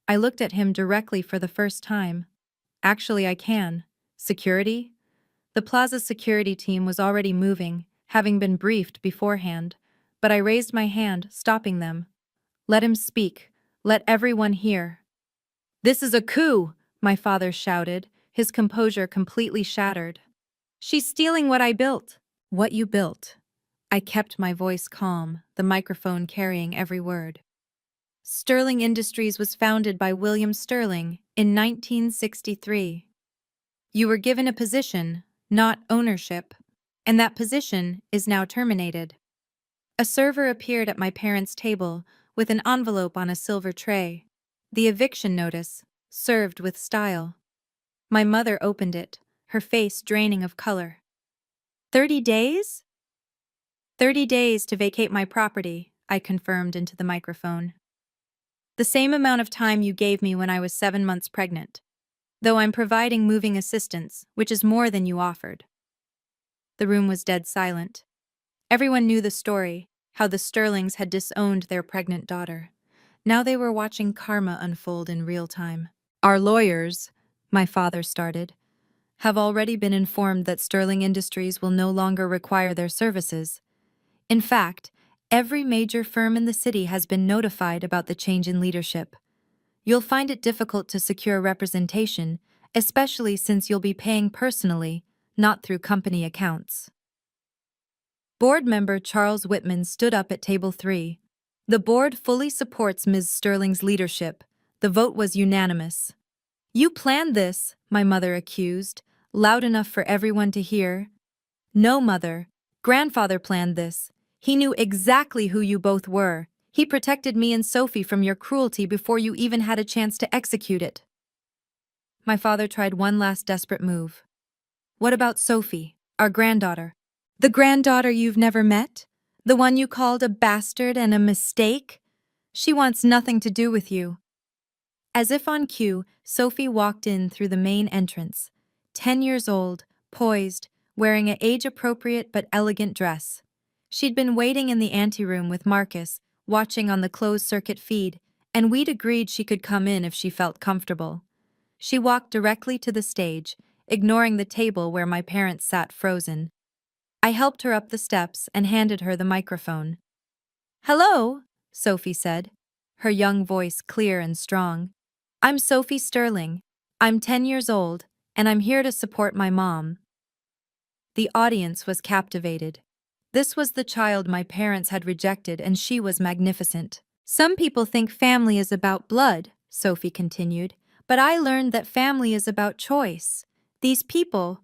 I looked at him directly for the first time. Actually, I can. Security? The plaza security team was already moving, having been briefed beforehand, but I raised my hand, stopping them. Let him speak. Let everyone hear. "This is a coup," my father shouted, his composure completely shattered. "She's stealing what I built." "What you built?" I kept my voice calm, the microphone carrying every word. Sterling Industries was founded by William Sterling in 1963. You were given a position, not ownership, and that position is now terminated. A server appeared at my parents' table with an envelope on a silver tray. The eviction notice, served with style. My mother opened it, her face draining of color. 30 days? 30 days to vacate my property, I confirmed into the microphone. The same amount of time you gave me when I was 7 months pregnant, though I'm providing moving assistance, which is more than you offered. The room was dead silent. Everyone knew the story, how the Sterlings had disowned their pregnant daughter. Now they were watching karma unfold in real time. "Our lawyers," my father started, "have already been informed that Sterling Industries will no longer require their services. In fact, every major firm in the city has been notified about the change in leadership. You'll find it difficult to secure representation, especially since you'll be paying personally, not through company accounts." Board member Charles Whitman stood up at table 3. "The board fully supports Ms. Sterling's leadership. The vote was unanimous." "You planned this," my mother accused, loud enough for everyone to hear. "No, mother. Grandfather planned this. He knew exactly who you both were. He protected me and Sophie from your cruelty before you even had a chance to execute it." My father tried one last desperate move. "What about Sophie, our granddaughter? The granddaughter you've never met? The one you called a bastard and a mistake? She wants nothing to do with you." As if on cue, Sophie walked in through the main entrance, 10 years old, poised, wearing an age-appropriate but elegant dress. She'd been waiting in the anteroom with Marcus, watching on the closed-circuit feed, and we'd agreed she could come in if she felt comfortable. She walked directly to the stage, ignoring the table where my parents sat frozen. I helped her up the steps and handed her the microphone. "Hello," Sophie said, her young voice clear and strong. "I'm Sophie Sterling. I'm 10 years old, and I'm here to support my mom." The audience was captivated. This was the child my parents had rejected, and she was magnificent. "Some people think family is about blood," Sophie continued, "but I learned that family is about choice. These people,"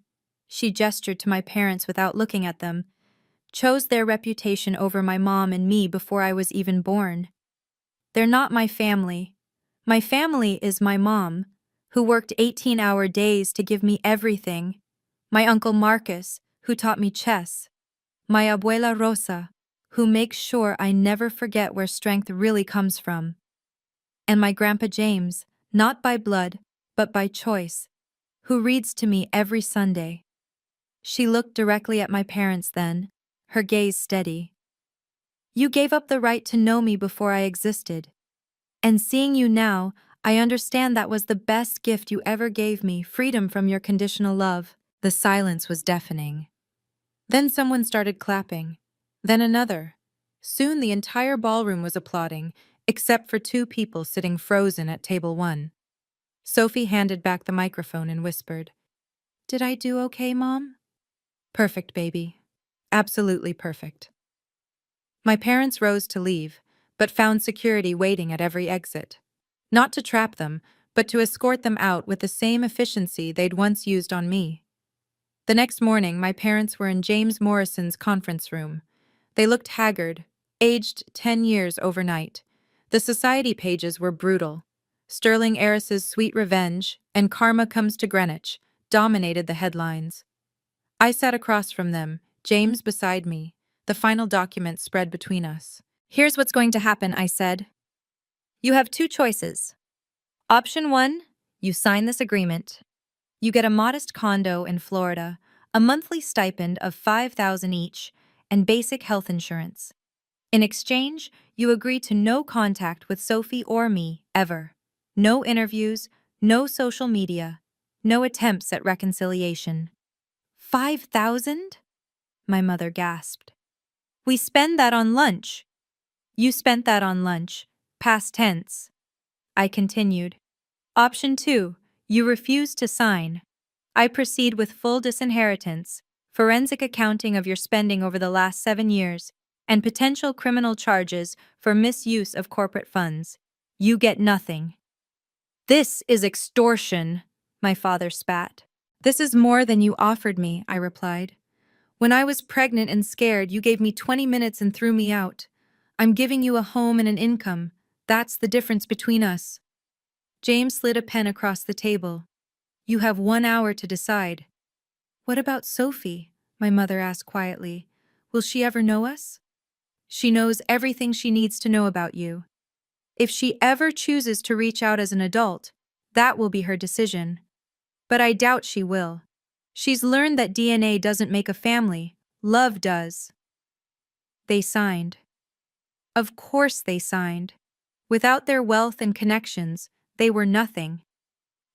she gestured to my parents without looking at them, "chose their reputation over my mom and me before I was even born. They're not my family. My family is my mom, who worked 18-hour days to give me everything. My uncle Marcus, who taught me chess. My abuela Rosa, who makes sure I never forget where strength really comes from. And my grandpa James, not by blood, but by choice, who reads to me every Sunday." She looked directly at my parents then, her gaze steady. "You gave up the right to know me before I existed. And seeing you now, I understand that was the best gift you ever gave me, freedom from your conditional love." The silence was deafening. Then someone started clapping. Then another. Soon the entire ballroom was applauding, except for 2 people sitting frozen at table 1. Sophie handed back the microphone and whispered, "Did I do okay, Mom?" "Perfect, baby. Absolutely perfect." My parents rose to leave, but found security waiting at every exit. Not to trap them, but to escort them out with the same efficiency they'd once used on me. The next morning, my parents were in James Morrison's conference room. They looked haggard, aged 10 years overnight. The society pages were brutal. Sterling Heiress's Sweet Revenge and Karma Comes to Greenwich dominated the headlines. I sat across from them, James beside me, the final document spread between us. "Here's what's going to happen," I said. "You have 2 choices. Option 1, you sign this agreement. You get a modest condo in Florida, a monthly stipend of $5,000 each, and basic health insurance. In exchange, you agree to no contact with Sophie or me, ever. No interviews, no social media, no attempts at reconciliation." "5,000?" my mother gasped. "We spend that on lunch." "You spent that on lunch, past tense," I continued. Option 2. You refuse to sign. I proceed with full disinheritance, forensic accounting of your spending over the last 7 years, and potential criminal charges for misuse of corporate funds. You get nothing. This is extortion, my father spat. This is more than you offered me, I replied. When I was pregnant and scared, you gave me 20 minutes and threw me out. I'm giving you a home and an income. That's the difference between us. James slid a pen across the table. You have 1 hour to decide. What about Sophie? My mother asked quietly. Will she ever know us? She knows everything she needs to know about you. If she ever chooses to reach out as an adult, that will be her decision. But I doubt she will. She's learned that DNA doesn't make a family, love does. They signed. Of course they signed. Without their wealth and connections, they were nothing.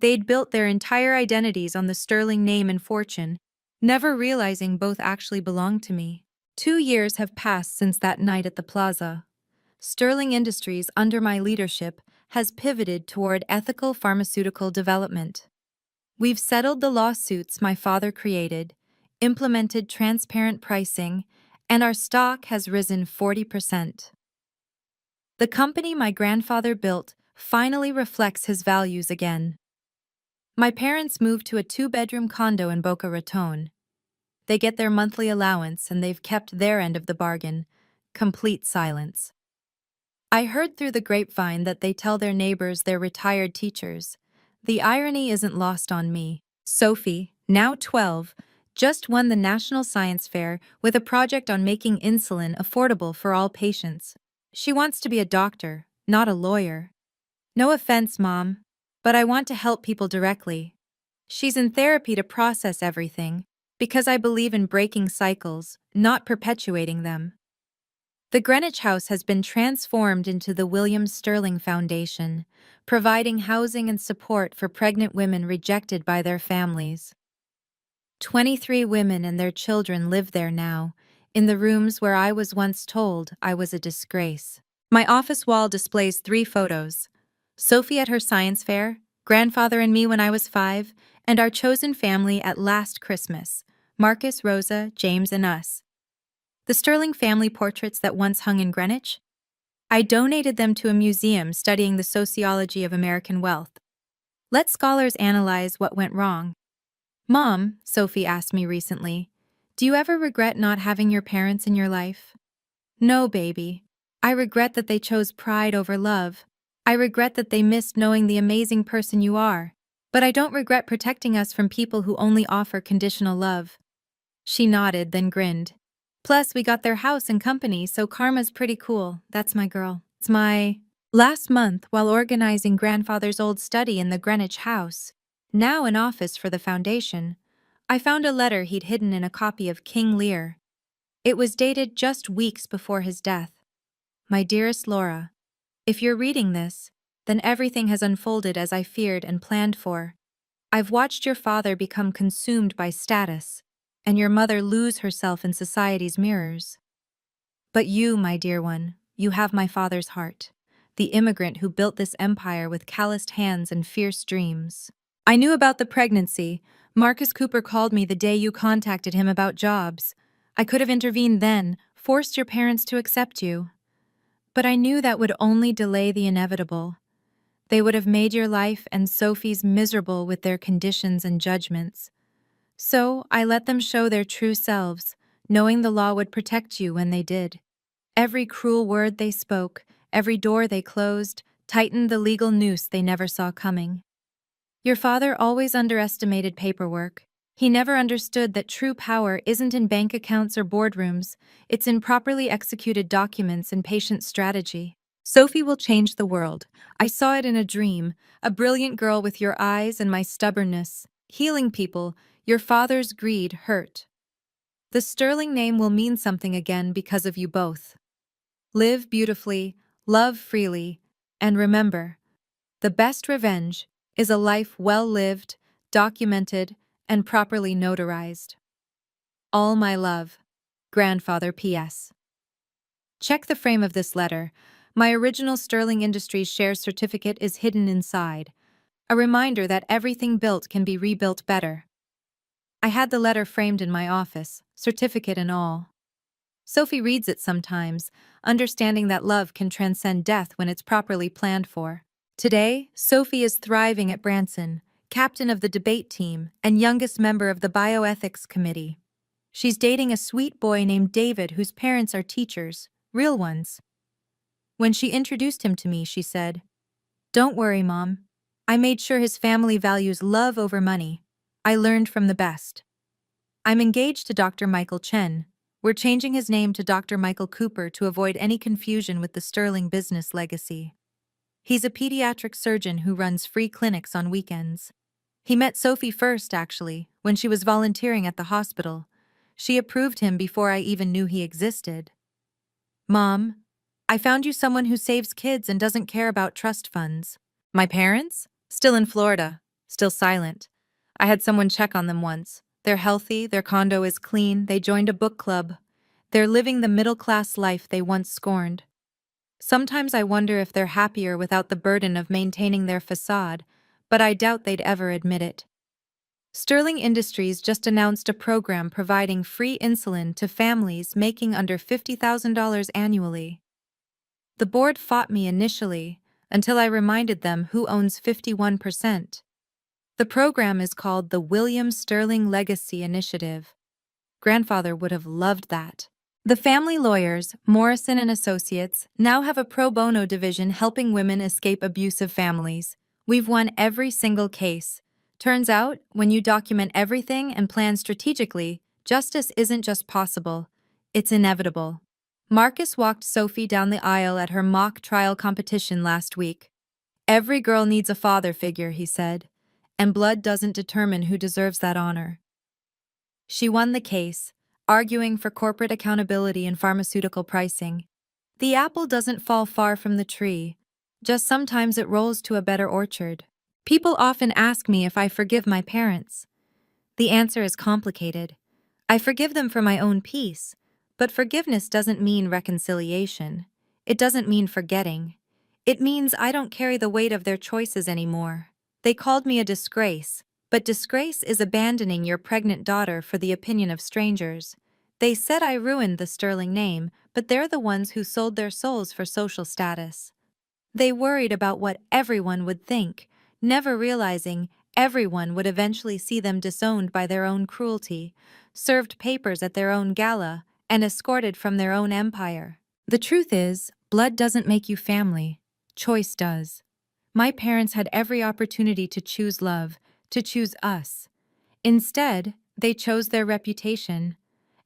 They'd built their entire identities on the Sterling name and fortune, never realizing both actually belonged to me. 2 years have passed since that night at the plaza. Sterling Industries, under my leadership, has pivoted toward ethical pharmaceutical development. We've settled the lawsuits my father created, implemented transparent pricing, and our stock has risen 40%. The company my grandfather built finally reflects his values again. My parents moved to a 2-bedroom condo in Boca Raton. They get their monthly allowance and they've kept their end of the bargain. Complete silence. I heard through the grapevine that they tell their neighbors they're retired teachers. The irony isn't lost on me. Sophie, now 12, just won the National Science Fair with a project on making insulin affordable for all patients. She wants to be a doctor, not a lawyer. No offense, Mom, but I want to help people directly. She's in therapy to process everything, because I believe in breaking cycles, not perpetuating them. The Greenwich House has been transformed into the William Sterling Foundation, providing housing and support for pregnant women rejected by their families. 23 women and their children live there now, in the rooms where I was once told I was a disgrace. My office wall displays 3 photos: Sophie at her science fair, grandfather and me when I was 5, and our chosen family at last Christmas, Marcus, Rosa, James, and us. The Sterling family portraits that once hung in Greenwich? I donated them to a museum studying the sociology of American wealth. Let scholars analyze what went wrong. Mom, Sophie asked me recently, do you ever regret not having your parents in your life? No, baby. I regret that they chose pride over love. I regret that they missed knowing the amazing person you are. But I don't regret protecting us from people who only offer conditional love. She nodded, then grinned. Plus, we got their house and company, so karma's pretty cool. That's my girl. It's my... Last month, while organizing grandfather's old study in the Greenwich House, now an office for the foundation, I found a letter he'd hidden in a copy of King Lear. It was dated just weeks before his death. My dearest Laura, if you're reading this, then everything has unfolded as I feared and planned for. I've watched your father become consumed by status, and your mother lose herself in society's mirrors. But you, my dear one, you have my father's heart, the immigrant who built this empire with calloused hands and fierce dreams. I knew about the pregnancy. Marcus Cooper called me the day you contacted him about jobs. I could have intervened then, forced your parents to accept you. But I knew that would only delay the inevitable. They would have made your life and Sophie's miserable with their conditions and judgments. So I let them show their true selves, knowing the law would protect you when they did. Every cruel word they spoke, every door they closed, tightened the legal noose they never saw coming. Your father always underestimated paperwork. He never understood that true power isn't in bank accounts or boardrooms, it's in properly executed documents and patient strategy. Sophie will change the world. I saw it in a dream, a brilliant girl with your eyes and my stubbornness, healing people. Your father's greed hurt. The Sterling name will mean something again because of you both. Live beautifully, love freely, and remember, the best revenge is a life well lived, documented, and properly notarized. All my love. Grandfather P.S. Check the frame of this letter. My original Sterling Industries share certificate is hidden inside. a reminder that everything built can be rebuilt better. I had the letter framed in my office, certificate and all. Sophie reads it sometimes, understanding that love can transcend death when it's properly planned for. Today, Sophie is thriving at Branson, captain of the debate team and youngest member of the bioethics committee. She's dating a sweet boy named David whose parents are teachers, real ones. When she introduced him to me, she said, "Don't worry, Mom. I made sure his family values love over money. I learned from the best." I'm engaged to Dr. Michael Chen. We're changing his name to Dr. Michael Cooper to avoid any confusion with the Sterling business legacy. He's a pediatric surgeon who runs free clinics on weekends. He met Sophie first, actually, when she was volunteering at the hospital. She approved him before I even knew he existed. "Mom, I found you someone who saves kids and doesn't care about trust funds." My parents? Still in Florida. Still silent. I had someone check on them once. They're healthy, their condo is clean, they joined a book club. They're living the middle-class life they once scorned. Sometimes I wonder if they're happier without the burden of maintaining their facade, but I doubt they'd ever admit it. Sterling Industries just announced a program providing free insulin to families making under $50,000 annually. The board fought me initially, until I reminded them who owns 51%. The program is called the William Sterling Legacy Initiative. Grandfather would have loved that. The family lawyers, Morrison and Associates, now have a pro bono division helping women escape abusive families. We've won every single case. Turns out, when you document everything and plan strategically, justice isn't just possible, it's inevitable. Marcus walked Sophie down the aisle at her mock trial competition last week. "Every girl needs a father figure," he said, "and blood doesn't determine who deserves that honor." She won the case, arguing for corporate accountability and pharmaceutical pricing. The apple doesn't fall far from the tree, just sometimes it rolls to a better orchard. People often ask me if I forgive my parents. The answer is complicated. I forgive them for my own peace, but forgiveness doesn't mean reconciliation. It doesn't mean forgetting. It means I don't carry the weight of their choices anymore. They called me a disgrace, but disgrace is abandoning your pregnant daughter for the opinion of strangers. They said I ruined the Sterling name, but they're the ones who sold their souls for social status. They worried about what everyone would think, never realizing everyone would eventually see them disowned by their own cruelty, served papers at their own gala, and escorted from their own empire. The truth is, blood doesn't make you family. Choice does. My parents had every opportunity to choose love, to choose us. Instead, they chose their reputation,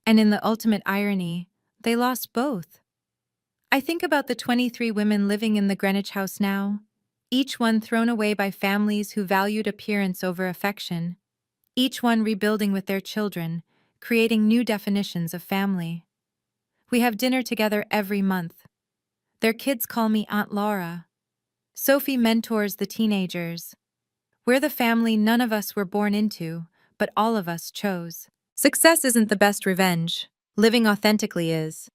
and in the ultimate irony, they lost both. I think about the 23 women living in the Greenwich house now, each one thrown away by families who valued appearance over affection, each one rebuilding with their children, creating new definitions of family. We have dinner together every month. Their kids call me Aunt Laura. Sophie mentors the teenagers. We're the family none of us were born into, but all of us chose. Success isn't the best revenge. Living authentically is.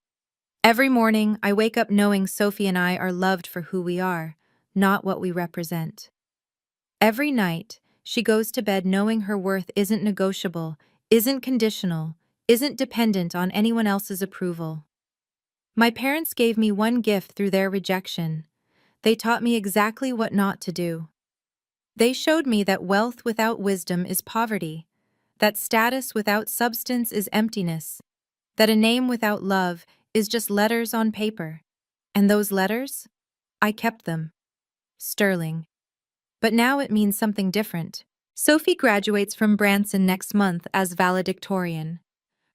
Every morning, I wake up knowing Sophie and I are loved for who we are, not what we represent. Every night, she goes to bed knowing her worth isn't negotiable, isn't conditional, isn't dependent on anyone else's approval. My parents gave me one gift through their rejection. They taught me exactly what not to do. They showed me that wealth without wisdom is poverty, that status without substance is emptiness, that a name without love is just letters on paper. And those letters? I kept them. Sterling. But now it means something different. Sophie graduates from Branson next month as valedictorian.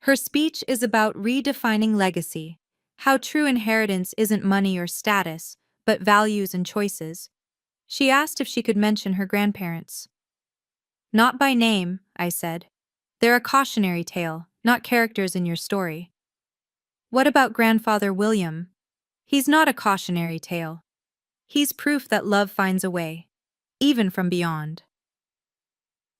Her speech is about redefining legacy, how true inheritance isn't money or status, but values and choices. She asked if she could mention her grandparents. "Not by name," I said. "They're a cautionary tale, not characters in your story." "What about Grandfather William?" "He's not a cautionary tale. He's proof that love finds a way, even from beyond."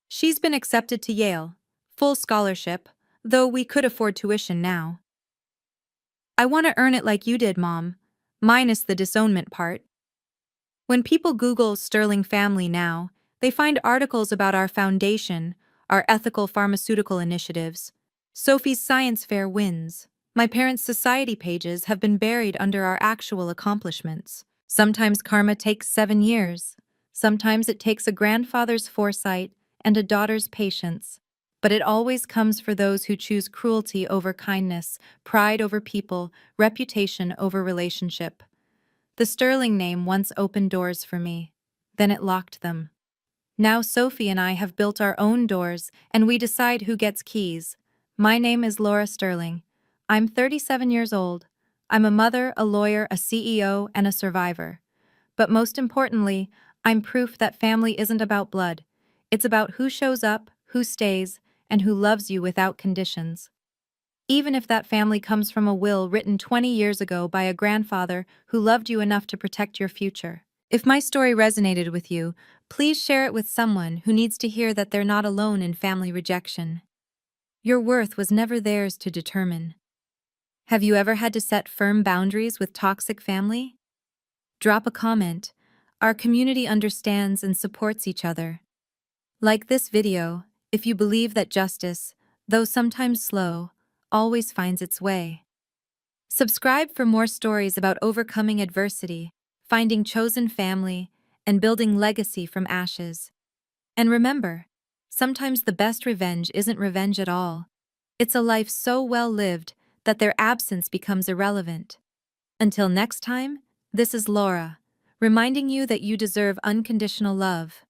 She's been accepted to Yale, full scholarship, though we could afford tuition now. "I want to earn it like you did, Mom, minus the disownment part." When people Google Sterling family now, They find articles about our foundation, our ethical pharmaceutical initiatives. Sophie's science fair wins. My parents' society pages have been buried under our actual accomplishments. Sometimes karma takes 7 years. Sometimes it takes a grandfather's foresight and a daughter's patience. But it always comes for those who choose cruelty over kindness, pride over people, reputation over relationship. The Sterling name once opened doors for me. Then it locked them. Now Sophie and I have built our own doors, and we decide who gets keys. My name is Laura Sterling. I'm 37 years old. I'm a mother, a lawyer, a CEO, and a survivor. But most importantly, I'm proof that family isn't about blood. It's about who shows up, who stays, and who loves you without conditions. Even if that family comes from a will written 20 years ago by a grandfather who loved you enough to protect your future. If my story resonated with you, please share it with someone who needs to hear that they're not alone in family rejection. Your worth was never theirs to determine. Have you ever had to set firm boundaries with toxic family? Drop a comment. Our community understands and supports each other. Like this video, if you believe that justice, though sometimes slow, always finds its way. Subscribe for more stories about overcoming adversity, finding chosen family, and building legacy from ashes. And remember, sometimes the best revenge isn't revenge at all. It's a life so well lived that their absence becomes irrelevant. Until next time, this is Laura, reminding you that you deserve unconditional love.